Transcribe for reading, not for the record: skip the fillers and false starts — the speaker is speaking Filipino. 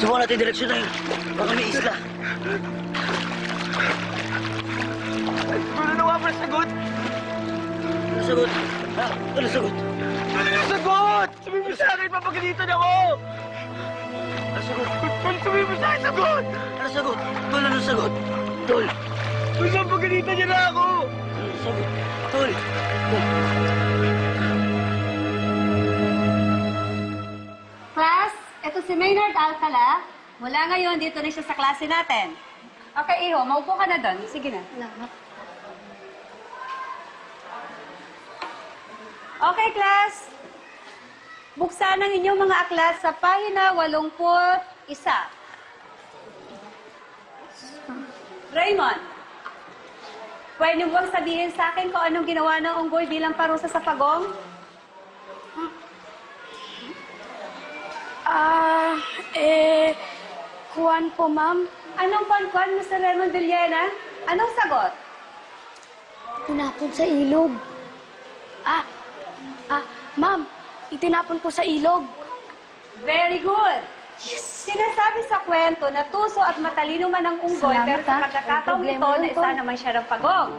Subukan natin direksyon na yun. Baka may isla. Ano na nga sagot? Ano sagot? Ha? Ano sagot? Ano na sagot? Sabihin mo sa akin, papagalitan ako! Ano sagot? Tol, sabihin mo sa akin, sagot! Ano sagot? Tol, ano sagot? Tol! Tol, papagalitan niya na ako! Ano sagot? Tol! Tol! Class, ito si Maynard Alcala. Mula ngayon, dito na siya sa klase natin. Okay, Iho, maupo ka na doon. Sige na. Okay, class. Buksan ang inyong mga aklat sa pahina 81. Raymond, pwede mo bang sabihin sa akin kung anong ginawa ng unggoy bilang parusa sa pagong? Kuwan po, ma'am. Anong kwan-kwan, Mr. Raymond Villena? Anong sagot? Tinapon sa ilog. Ma'am, itinapon po sa ilog. Very good. Sinasabi sa kwento na tuso at matalino man ang unggoy, Salamat, pero sa ha. pagkakataong May ito, problema na yun, isa Tol. naman siya ng pagong.